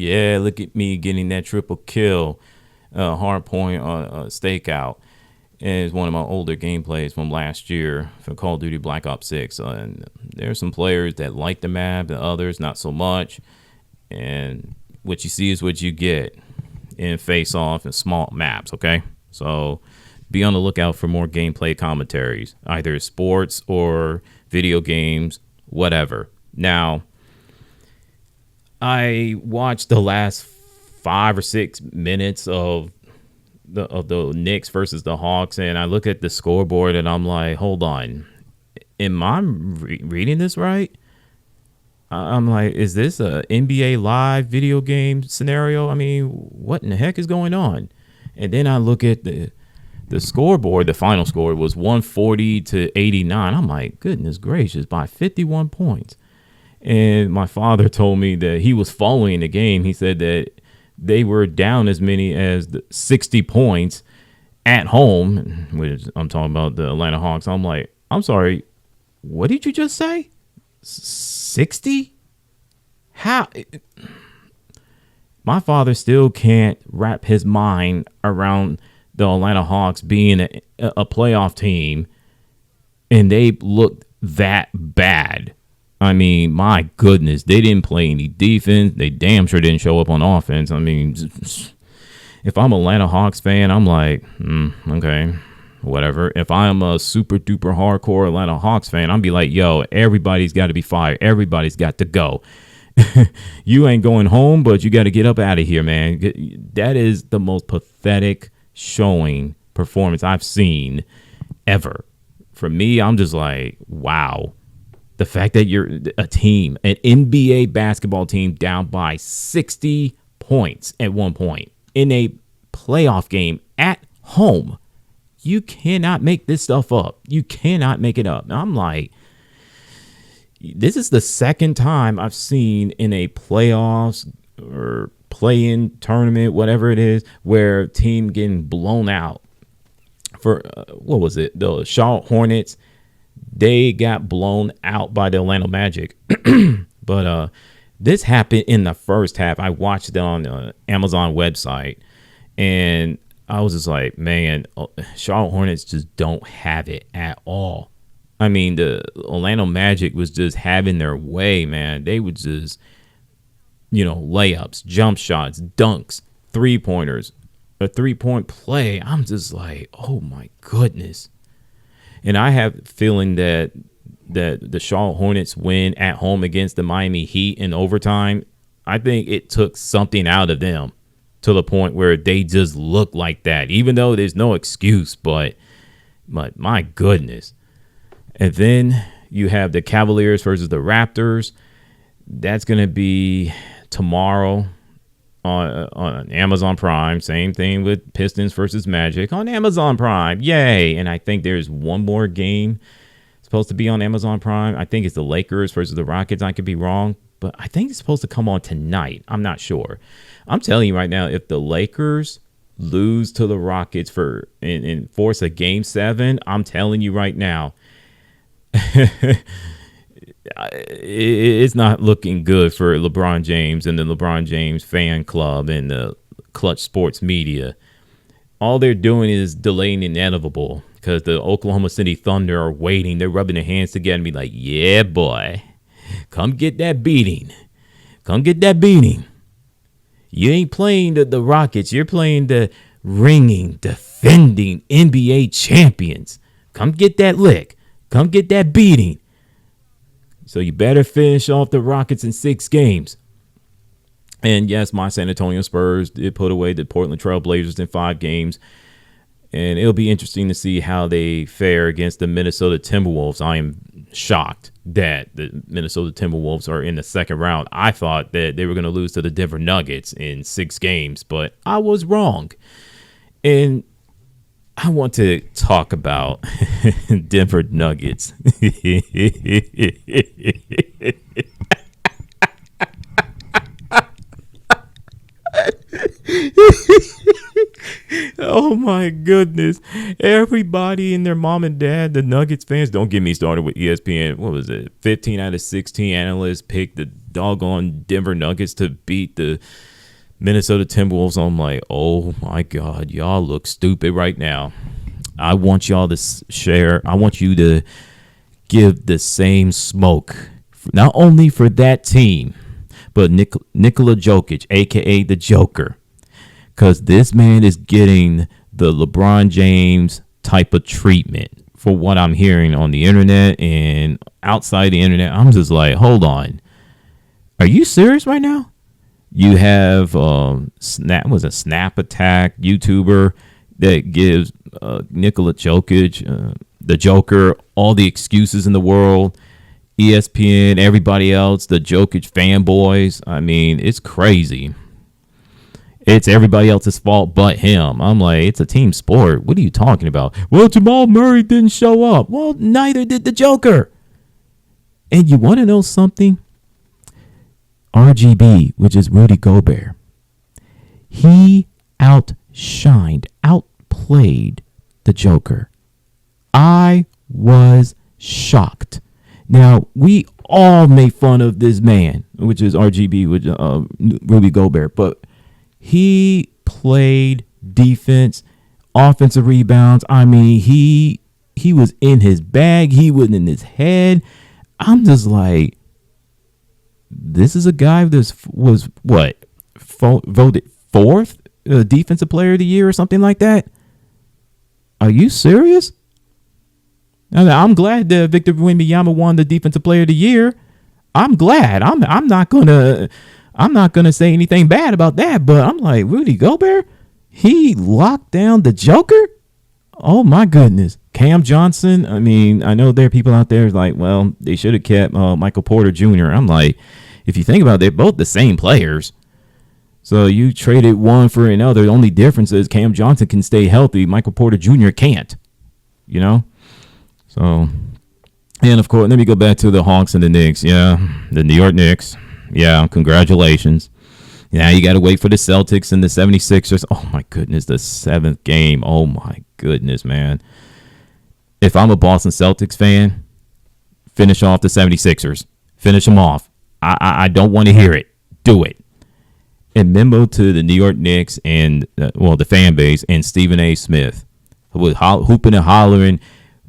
Yeah, look at me getting that triple kill, hardpoint stakeout. And it's one of my older gameplays from last year for Call of Duty Black Ops 6. And there's some players that like the map, and others not so much. And what you see is what you get in face-off and small maps, okay? So be on the lookout for more gameplay commentaries, either sports or video games, whatever. Now, I watched the last 5 or 6 minutes of the Knicks versus the Hawks, and I look at the scoreboard and I'm like, hold on, am I reading this right? I'm like, is this a NBA live video game scenario? I mean, what in the heck is going on? And then I look at the scoreboard. The final score was 140-89. I'm like, goodness gracious, by 51 points. And my father told me that he was following the game. He said that they were down as many as 60 points at home, which I'm talking about the Atlanta Hawks. I'm like, I'm sorry, what did you just say? 60? How? My father still can't wrap his mind around the Atlanta Hawks being a playoff team, and they looked that bad. I mean, my goodness, they didn't play any defense. They damn sure didn't show up on offense. I mean, if I'm an Atlanta Hawks fan, I'm like, okay, whatever. If I'm a super duper hardcore Atlanta Hawks fan, I'm be like, yo, everybody's got to be fired. Everybody's got to go. You ain't going home, but you got to get up out of here, man. That is the most pathetic showing performance I've seen ever. For me, I'm just like, wow. The fact that you're a team, an NBA basketball team, down by 60 points at one point in a playoff game at home. You cannot make this stuff up. You cannot make it up. And I'm like, this is the second time I've seen in a playoffs or play-in tournament, whatever it is, where a team getting blown out. For, what was it? The Charlotte Hornets. They got blown out by the Atlanta Magic. But this happened in the first half. I watched it on the Amazon website, and I was just like, man, Charlotte Hornets just don't have it at all. I mean, the Orlando Magic was just having their way, man. They would just, layups, jump shots, dunks, three-pointers, a three-point play. I'm just like, oh, my goodness. And I have a feeling that the Charlotte Hornets win at home against the Miami Heat in overtime, I think it took something out of them to the point where they just look like that, even though there's no excuse. But my goodness. And then you have the Cavaliers versus the Raptors. That's going to be tomorrow on Amazon Prime. Same thing with Pistons versus Magic on Amazon Prime. Yay. And I think there's one more game supposed to be on Amazon Prime. I think it's the Lakers versus the Rockets. I could be wrong, but I think it's supposed to come on tonight. I'm not sure. I'm telling you right now, if the Lakers lose to the Rockets and force a game 7, I'm telling you right now, it's not looking good for LeBron James and the LeBron James fan club and the Clutch Sports media. All they're doing is delaying the inevitable because the Oklahoma City Thunder are waiting. They're rubbing their hands together and be like, yeah, boy, come get that beating. Come get that beating. You ain't playing the Rockets. You're playing the ringing, defending NBA champions. Come get that lick. Come get that beating. So you better finish off the Rockets in 6 games. And yes, my San Antonio Spurs did put away the Portland Trail Blazers in 5 games. And it'll be interesting to see how they fare against the Minnesota Timberwolves. I am shocked that the Minnesota Timberwolves are in the second round. I thought that they were going to lose to the Denver Nuggets in 6 games, but I was wrong. And I want to talk about Denver Nuggets. Oh my goodness. Everybody and their mom and dad, the Nuggets fans, don't get me started with ESPN. What was it? 15 out of 16 analysts picked the doggone Denver Nuggets to beat the Minnesota Timberwolves, I'm like, oh my God, y'all look stupid right now. I want y'all to share. I want you to give the same smoke, not only for that team, but Nikola Jokic, a.k.a. the Joker. Because this man is getting the LeBron James type of treatment for what I'm hearing on the internet and outside the internet. I'm just like, hold on. Are you serious right now? You have Snap Attack YouTuber that gives Nikola Jokic, the Joker, all the excuses in the world. ESPN, everybody else, the Jokic fanboys. I mean, it's crazy. It's everybody else's fault but him. I'm like, it's a team sport. What are you talking about? Well, Jamal Murray didn't show up. Well, neither did the Joker. And you want to know something? RGB, which is Rudy Gobert, he outplayed the Joker. I was shocked. Now, we all made fun of this man, which is RGB, which Rudy Gobert, but he played defense, offensive rebounds. I mean, he was in his bag. He was in his head. I'm just like, this is a guy that was voted fourth defensive player of the year or something like that. Are you serious? I'm glad that Victor Wembanyama won the defensive player of the year. I'm glad. I'm not gonna say anything bad about that. But I'm like, Rudy Gobert, he locked down the Joker. Oh my goodness. Cam Johnson. I mean, I know there are people out there like, well, they should have kept Michael Porter Jr. I'm like, if you think about it, they're both the same players. So you traded one for another. The only difference is Cam Johnson can stay healthy. Michael Porter Jr. can't. You know? So, and of course, let me go back to the Hawks and the Knicks. Yeah, the New York Knicks. Yeah, congratulations. Now you got to wait for the Celtics and the 76ers. Oh, my goodness, the seventh game. Oh, my goodness, man. If I'm a Boston Celtics fan, finish off the 76ers. Finish them off. I don't want to hear it. Do it. And memo to the New York Knicks and, the fan base and Stephen A. Smith, who was hooping and hollering,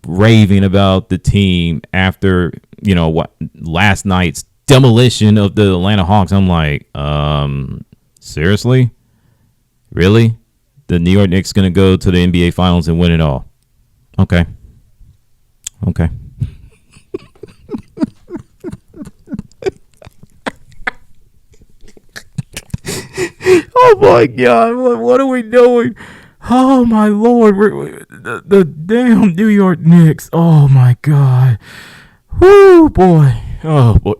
raving about the team after, last night's demolition of the Atlanta Hawks. I'm like, seriously? Really? The New York Knicks going to go to the NBA Finals and win it all? Okay. Oh my God, what are we doing? Oh my Lord, the damn New York Knicks. Oh my God. Whoo, boy. Oh boy.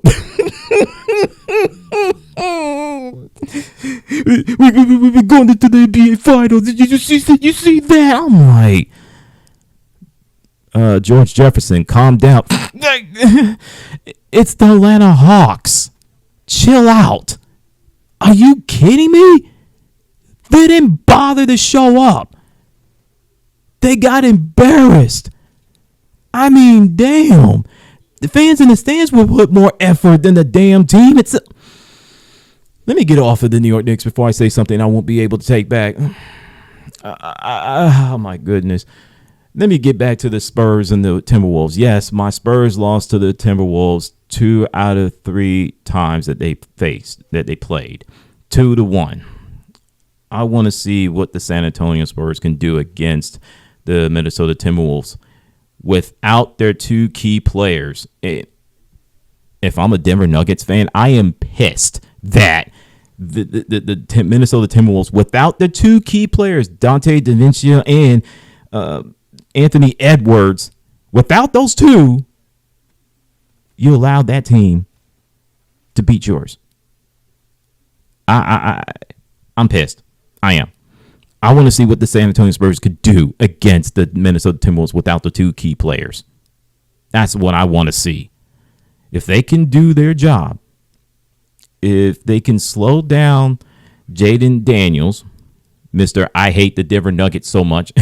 We're going into the NBA Finals. Did you see that? I'm like, George Jefferson, calm down. It's the Atlanta Hawks. Chill out. Are you kidding me? They didn't bother to show up. They got embarrassed. I mean, damn. The fans in the stands will put more effort than the damn team. Let me get off of the New York Knicks before I say something I won't be able to take back. Oh, my goodness. Let me get back to the Spurs and the Timberwolves. Yes, my Spurs lost to the Timberwolves 2 out of 3 times that they played. 2-1. I want to see what the San Antonio Spurs can do against the Minnesota Timberwolves without their 2 key players. If I'm a Denver Nuggets fan, I am pissed that the Minnesota Timberwolves, without the 2 key players, Dante DiVincenzo and Anthony Edwards, without those 2, you allowed that team to beat yours. I'm pissed. I am. I want to see what the San Antonio Spurs could do against the Minnesota Timberwolves without the 2 key players. That's what I want to see. If they can do their job, if they can slow down Jaden Daniels, Mr. I hate the Denver Nuggets so much,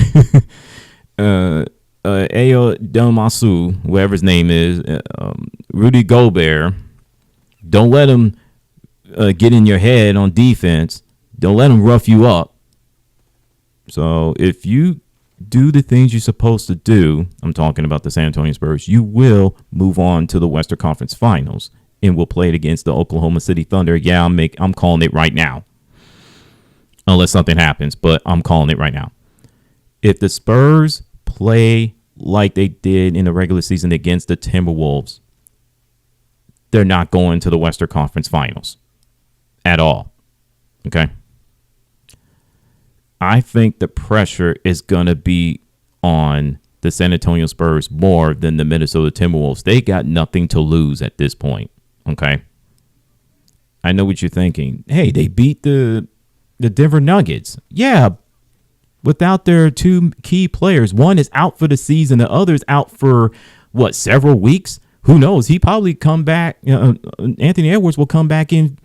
Ayo Domasu, whatever his name is, Rudy Gobert, don't let him get in your head on defense. Don't let them rough you up. So if you do the things you're supposed to do, I'm talking about the San Antonio Spurs, you will move on to the Western Conference Finals and will play it against the Oklahoma City Thunder. Yeah, I'm calling it right now. Unless something happens, but I'm calling it right now. If the Spurs play like they did in the regular season against the Timberwolves, they're not going to the Western Conference Finals at all. Okay? I think the pressure is going to be on the San Antonio Spurs more than the Minnesota Timberwolves. They got nothing to lose at this point. Okay? I know what you're thinking. Hey, they beat the Denver Nuggets. Yeah, without their two key players. One is out for the season. The other is out for, several weeks? Who knows? He probably come back. Anthony Edwards will come back in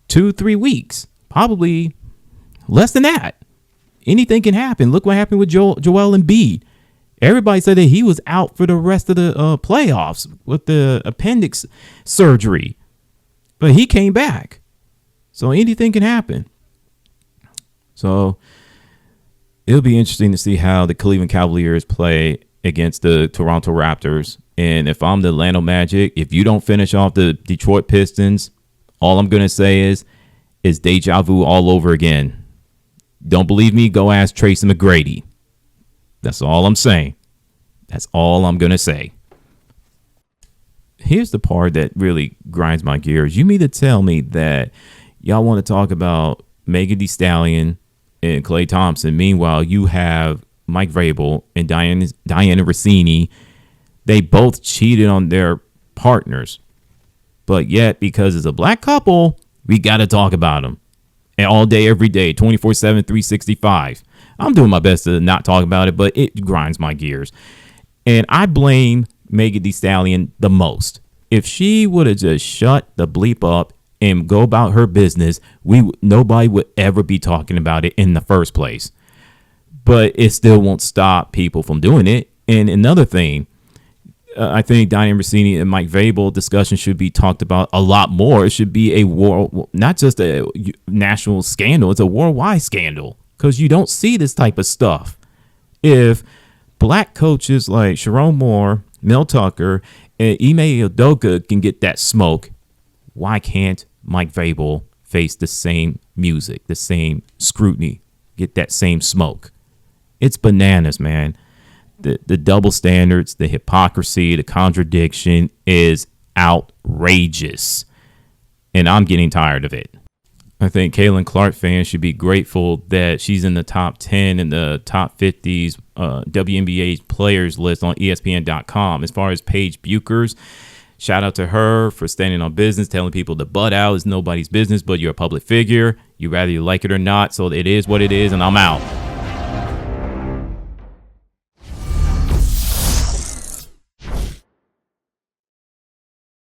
2-3 weeks. Probably less than that. Anything can happen. Look what happened with Joel Embiid. Everybody said that he was out for the rest of the playoffs with the appendix surgery. But he came back. So anything can happen. So it'll be interesting to see how the Cleveland Cavaliers play against the Toronto Raptors. And if I'm the Atlanta Magic, if you don't finish off the Detroit Pistons, all I'm going to say is deja vu all over again. Don't believe me? Go ask Tracy McGrady. That's all I'm saying. That's all I'm going to say. Here's the part that really grinds my gears. You mean to tell me that y'all want to talk about Thee Stallion and Klay Thompson. Meanwhile, you have Mike Vrabel and Diana Russini. They both cheated on their partners. But yet, because it's a black couple, we got to talk about them. And all day, every day, 24/7, 365. I'm doing my best to not talk about it, but it grinds my gears. And I blame Thee Stallion the most. If she would have just shut the bleep up and go about her business, nobody would ever be talking about it in the first place. But it still won't stop people from doing it. And another thing, I think Diana Russini and Mike Vrabel discussion should be talked about a lot more. It should be a world, not just a national scandal. It's a worldwide scandal because you don't see this type of stuff. If black coaches like Sharon Moore, Mel Tucker, and Ime Udoka can get that smoke, why can't Mike Vrabel face the same music, the same scrutiny, get that same smoke? It's bananas, man. The double standards, the hypocrisy, the contradiction is outrageous. And I'm getting tired of it. I think Caitlin Clark fans should be grateful that she's in the top 10 and the top 50s WNBA players list on ESPN.com. As far as Paige Buchers, shout out to her for standing on business, telling people to butt out is nobody's business, but you're a public figure. You rather you like it or not. So it is what it is, and I'm out.